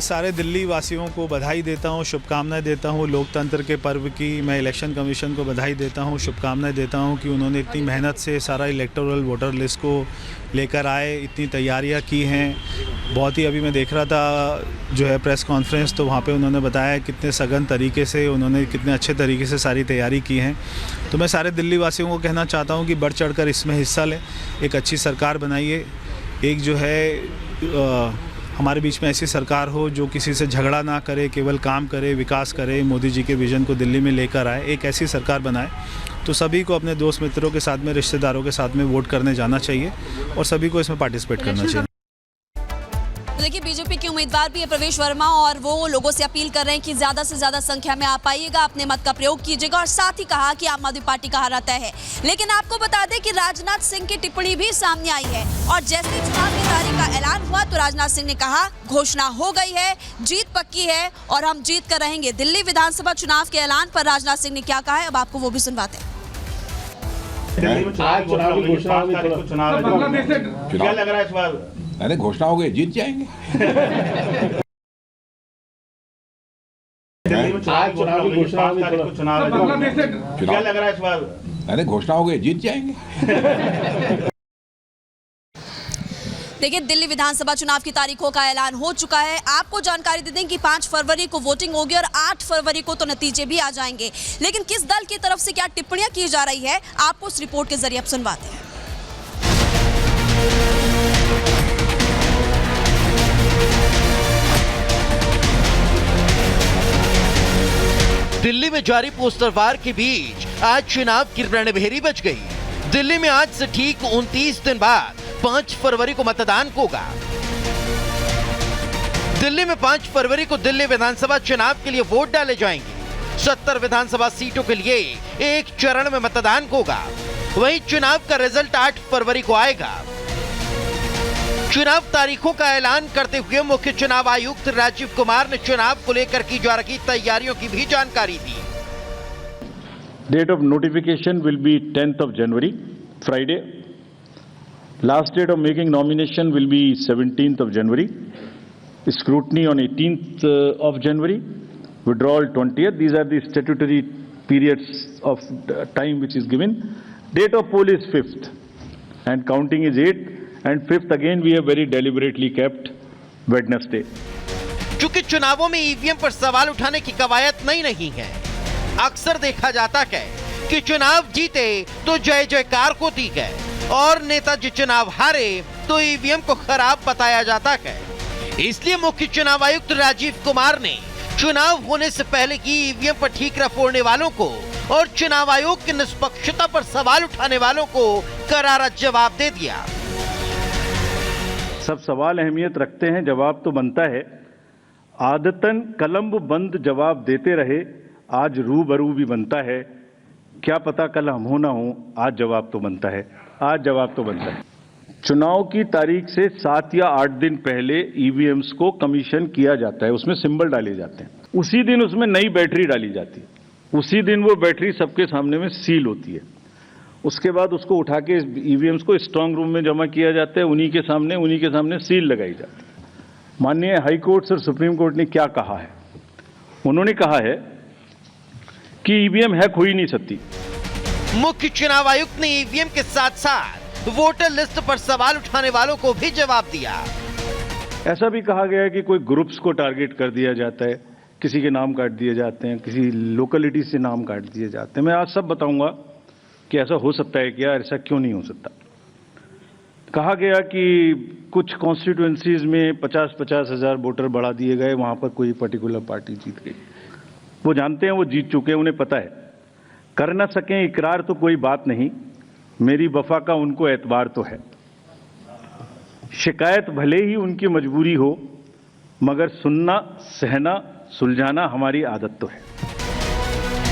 सारे दिल्ली वासियों को बधाई देता हूं, शुभकामनाएं देता हूं लोकतंत्र के पर्व की। मैं इलेक्शन कमीशन को बधाई देता हूं, शुभकामनाएं देता हूं कि उन्होंने इतनी मेहनत से सारा इलेक्टोरल वोटर लिस्ट को लेकर आए, इतनी तैयारियां की हैं। बहुत ही अभी मैं देख रहा था जो है प्रेस कॉन्फ्रेंस, तो वहाँ पे उन्होंने बताया कितने सघन तरीके से उन्होंने कितने अच्छे तरीके से सारी तैयारी की हैं। तो मैं सारे दिल्ली वासियों को कहना चाहता हूँ कि बढ़ चढ़ कर इसमें हिस्सा लें, एक अच्छी सरकार बनाइए, एक जो है हमारे बीच में ऐसी सरकार हो जो किसी से झगड़ा ना करे, केवल काम करे, विकास करे, मोदी जी के विज़न को दिल्ली में लेकर आए, एक ऐसी सरकार बनाए। तो सभी को अपने दोस्त मित्रों के साथ में, रिश्तेदारों के साथ में वोट करने जाना चाहिए और सभी को इसमें पार्टिसिपेट करना चाहिए। देखिए, बीजेपी के उम्मीदवार भी है प्रवेश वर्मा, और वो लोगों से अपील कर रहे हैं कि ज्यादा से ज्यादा संख्या में आप आइएगा, अपने मत का प्रयोग कीजिएगा, और साथ ही कहा कि आम आदमी पार्टी का हारा तय है। लेकिन आपको बता दें कि राजनाथ सिंह की टिप्पणी भी सामने आई है, और जैसे ही चुनाव की तारीख का ऐलान हुआ तो राजनाथ सिंह ने कहा घोषणा हो गई है, जीत पक्की है और हम जीत कर रहेंगे। दिल्ली विधानसभा चुनाव के ऐलान पर राजनाथ सिंह ने क्या कहा है, अब आपको वो भी सुनवाते हैं। क्या लग रहा है इस बार? अरे घोषणा हो गई, जीत जाएंगे। क्या लग रहा है इस बार? अरे घोषणा हो गई, जीत जाएंगे। देखिए, दिल्ली विधानसभा चुनाव की तारीखों का ऐलान हो चुका है। आपको जानकारी दे दें कि 5 फरवरी को वोटिंग होगी और 8 फरवरी को तो नतीजे भी आ जाएंगे। लेकिन किस दल की तरफ से क्या टिप्पणियां की जा रही है, आपको इस रिपोर्ट के जरिए अब सुनवाते हैं। दिल्ली में जारी पोस्टर वार के बीच आज चुनाव की रणभेरी बज गई। दिल्ली में आज से ठीक 29 दिन बाद 5 फरवरी को मतदान होगा। दिल्ली में 5 फरवरी को दिल्ली विधानसभा चुनाव के लिए वोट डाले जाएंगे। 70 विधानसभा सीटों के लिए एक चरण में मतदान होगा। वहीं चुनाव का रिजल्ट 8 फरवरी को आएगा। चुनाव तारीखों का ऐलान करते हुए मुख्य चुनाव आयुक्त राजीव कुमार ने चुनाव को लेकर की जा रही तैयारियों की भी जानकारी दी। Date of notification will be 10th of January, Friday. Last date of making nomination will be 17th of January. Scrutiny on 18th of January. Withdrawal 20th. These are the statutory periods of time which is given. Date of poll is 5th and counting is 8th. And 5th again we have very deliberately kept Wednesday. चूंकि चुनावों में EVM पर सवाल उठाने की कवायद नहीं है, अक्सर देखा जाता है कि चुनाव जीते तो जय जयकार होती है और नेताजी चुनाव हारे तो ईवीएम को खराब बताया जाता है। इसलिए मुख्य चुनाव आयुक्त राजीव कुमार ने चुनाव होने से पहले की ईवीएम पर ठीकरा फोड़ने वालों को और चुनाव आयोग की निष्पक्षता पर सवाल उठाने वालों को करारा जवाब दे दिया। सब सवाल अहमियत रखते हैं, जवाब तो बनता है। आदतन कलम बंद जवाब देते रहे, आज रूबरू भी बनता है। क्या पता कल हम हो ना हो, आज जवाब तो बनता है, आज जवाब तो बनता है। चुनाव की तारीख से 7 या 8 दिन पहले ईवीएम्स को कमीशन किया जाता है, उसमें सिंबल डाले जाते हैं। उसी दिन उसमें नई बैटरी डाली जाती है, उसी दिन वो बैटरी सबके सामने में सील होती है। उसके बाद उसको उठा के ईवीएम्स को स्ट्रांग रूम में जमा किया जाता है, उन्हीं के सामने सील लगाई जाती है। माननीय हाई कोर्ट और सुप्रीम कोर्ट ने क्या कहा है? उन्होंने कहा है कि ईवीएम हैक हो ही नहीं सकती। मुख्य चुनाव आयुक्त ने ईवीएम के साथ साथ वोटर लिस्ट पर सवाल उठाने वालों को भी जवाब दिया। ऐसा भी कहा गया है कि कोई ग्रुप्स को टारगेट कर दिया जाता है, किसी के नाम काट दिए जाते हैं, किसी लोकेलिटी से नाम काट दिए जाते हैं। मैं आज सब बताऊंगा कि ऐसा हो सकता है क्या, ऐसा क्यों नहीं हो सकता। कहा गया कि कुछ कॉन्स्टिट्यूएंसीज में 50-50 हज़ार वोटर बढ़ा दिए गए, वहां पर कोई पर्टिकुलर पार्टी जीत गई। वो जानते हैं, वो जीत चुके हैं, उन्हें पता है। कर ना सकें इकरार तो कोई बात नहीं, मेरी वफा का उनको एतबार तो है। शिकायत भले ही उनकी मजबूरी हो, मगर सुनना, सहना, सुलझाना हमारी आदत तो है।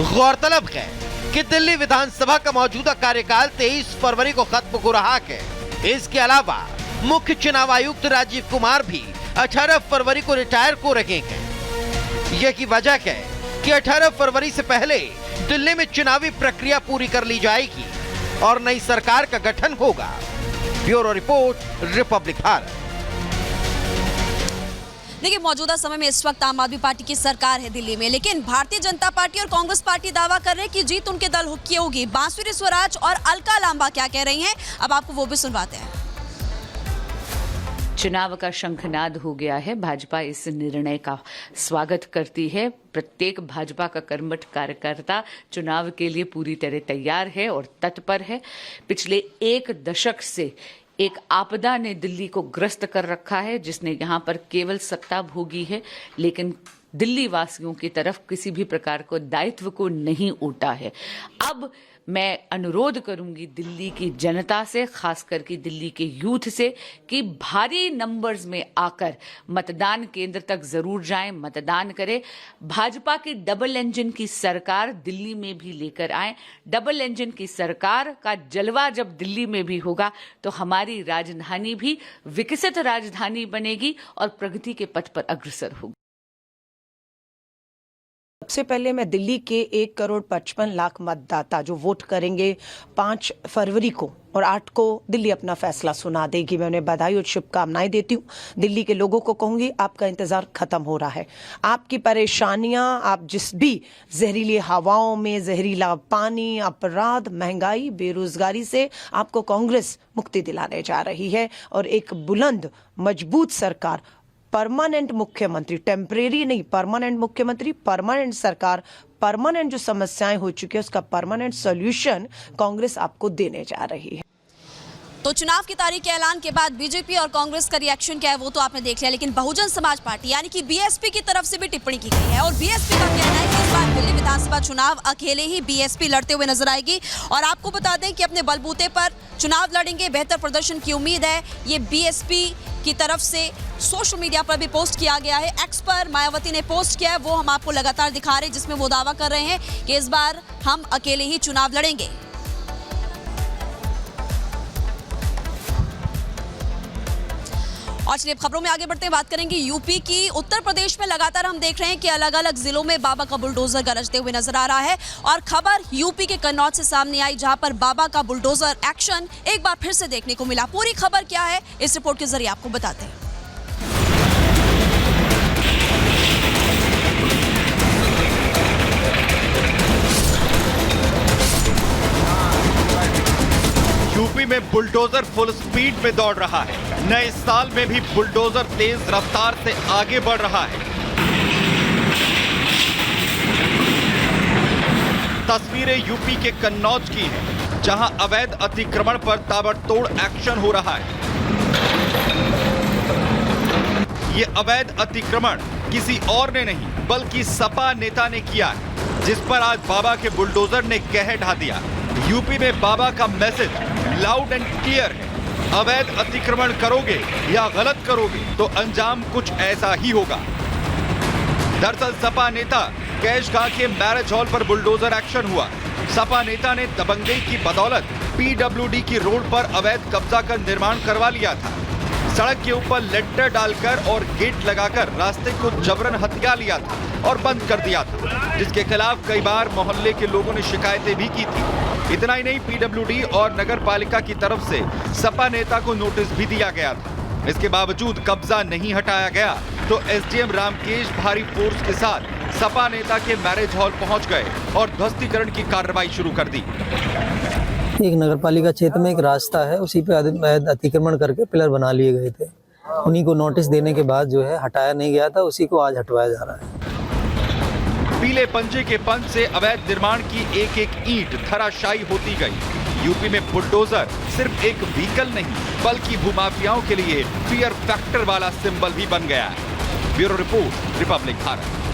गौरतलब है कि दिल्ली विधानसभा का मौजूदा कार्यकाल 23 फरवरी को खत्म हो रहा है। इसके अलावा मुख्य चुनाव आयुक्त राजीव कुमार भी 18 फरवरी को रिटायर हो रहे हैं। यही वजह है कि 18 फरवरी से पहले दिल्ली में चुनावी प्रक्रिया पूरी कर ली जाएगी और नई सरकार का गठन होगा। Bureau report, Republic Bharat. देखिए, मौजूदा समय में इस वक्त आम आदमी पार्टी की सरकार है दिल्ली में, लेकिन भारतीय जनता पार्टी और कांग्रेस पार्टी दावा कर रहे हैं कि जीत उनके दल की होगी। बांसुरी स्वराज और अलका लांबा क्या कह रही हैं, अब आपको वो भी सुनवाते हैं। चुनाव का शंखनाद हो गया है। भाजपा इस निर्णय का स्वागत करती है। प्रत्येक भाजपा का कर्मठ कार्यकर्ता चुनाव के लिए पूरी तरह तैयार है और तत्पर है। पिछले एक दशक से एक आपदा ने दिल्ली को ग्रस्त कर रखा है, जिसने यहाँ पर केवल सत्ता भोगी है, लेकिन दिल्ली वासियों की तरफ किसी भी प्रकार को दायित्व को नहीं उठा है। अब मैं अनुरोध करूंगी दिल्ली की जनता से, खास करके दिल्ली के यूथ से, कि भारी नंबर्स में आकर मतदान केंद्र तक जरूर जाएं, मतदान करें। भाजपा की डबल इंजन की सरकार दिल्ली में भी लेकर आए। डबल इंजन की सरकार का जलवा जब दिल्ली में भी होगा तो हमारी राजधानी भी विकसित राजधानी बनेगी और प्रगति के पथ पर अग्रसर होगी। सबसे पहले मैं दिल्ली के 1,55,00,000 मतदाता जो वोट करेंगे 5 फरवरी को और 8 को दिल्ली अपना फैसला सुना देगी, मैं उन्हें बधाई और शुभकामनाएं देती हूँ। दिल्ली के लोगों को कहूंगी, आपका इंतजार खत्म हो रहा है। आपकी परेशानियां, आप जिस भी जहरीली हवाओं में, जहरीला पानी, अपराध, महंगाई, बेरोजगारी से आपको कांग्रेस मुक्ति दिलाने जा रही है और एक बुलंद मजबूत सरकार, परमानेंट मुख्यमंत्री, टेम्परेरी नहीं, परमानेंट मुख्यमंत्री, परमानेंट सरकार, परमानेंट जो समस्याएं हो चुकी है उसका परमानेंट सॉल्यूशन कांग्रेस आपको देने जा रही है। तो चुनाव की तारीख के ऐलान के बाद बीजेपी और कांग्रेस का रिएक्शन क्या है वो तो आपने देख लिया, लेकिन बहुजन समाज पार्टी यानी कि बीएसपी की तरफ से भी टिप्पणी की गई है और बीएसपी का कहना है कि इस बार दिल्ली विधानसभा चुनाव अकेले ही बीएसपी लड़ते हुए नजर आएगी और आपको बता दें कि अपने बलबूते पर चुनाव लड़ेंगे, बेहतर प्रदर्शन की उम्मीद है। ये बीएसपी की तरफ से सोशल मीडिया पर भी पोस्ट किया गया है। एक्स पर मायावती ने पोस्ट किया है, वो हम आपको लगातार दिखा रहे हैं, जिसमें वो दावा कर रहे हैं कि इस बार हम अकेले ही चुनाव लड़ेंगे। और चलिए खबरों में आगे बढ़ते हैं, बात करेंगे यूपी की। उत्तर प्रदेश में लगातार हम देख रहे हैं कि अलग अलग जिलों में बाबा का बुलडोजर गरजते हुए नजर आ रहा है और खबर यूपी के कन्नौज से सामने आई, जहां पर बाबा का बुलडोजर एक्शन एक बार फिर से देखने को मिला। पूरी खबर क्या है इस रिपोर्ट के जरिए आपको बताते हैं। यूपी में बुलडोजर फुल स्पीड में दौड़ रहा है। नए साल में भी बुलडोजर तेज रफ्तार से आगे बढ़ रहा है। तस्वीरें यूपी के कन्नौज की हैं, जहां अवैध अतिक्रमण पर ताबड़तोड़ एक्शन हो रहा है। ये अवैध अतिक्रमण किसी और ने नहीं बल्कि सपा नेता ने किया है, जिस पर आज बाबा के बुलडोजर ने कहर ढा दिया। यूपी में बाबा का मैसेज लाउड एंड क्लियर है, अवैध अतिक्रमण करोगे या गलत करोगे तो अंजाम कुछ ऐसा ही होगा। दरअसल सपा नेता कैशगाह के मैरिज हॉल पर बुलडोजर एक्शन हुआ। सपा नेता ने दबंगई की बदौलत पीडब्ल्यूडी की रोड पर अवैध कब्जा कर निर्माण करवा लिया था। सड़क के ऊपर लेटर डालकर और गेट लगाकर रास्ते को जबरन हथिया लिया था और बंद कर दिया था, जिसके खिलाफ कई बार मोहल्ले के लोगों ने शिकायतें भी की थी। इतना ही नहीं, पीडब्ल्यूडी और नगर पालिका की तरफ से सपा नेता को नोटिस भी दिया गया था। इसके बावजूद कब्जा नहीं हटाया गया तो एसडीएम रामकेश भारी फोर्स के साथ सपा नेता के मैरिज हॉल पहुंच गए और ध्वस्तीकरण की कार्रवाई शुरू कर दी। एक नगरपालिका क्षेत्र में एक रास्ता है, उसी पे अतिक्रमण करके पिलर बना लिए गए थे। उन्हीं को नोटिस देने के बाद जो है हटाया नहीं गया था, उसी को आज हटवाया जा रहा है। पीले पंजे के पंच से अवैध निर्माण की एक एक ईंट धराशायी होती गई। यूपी में बुलडोजर सिर्फ एक व्हीकल नहीं बल्कि भूमाफियाओं के लिए फियर फैक्टर वाला सिंबल भी बन गया है। Bureau report, Republic Bharat.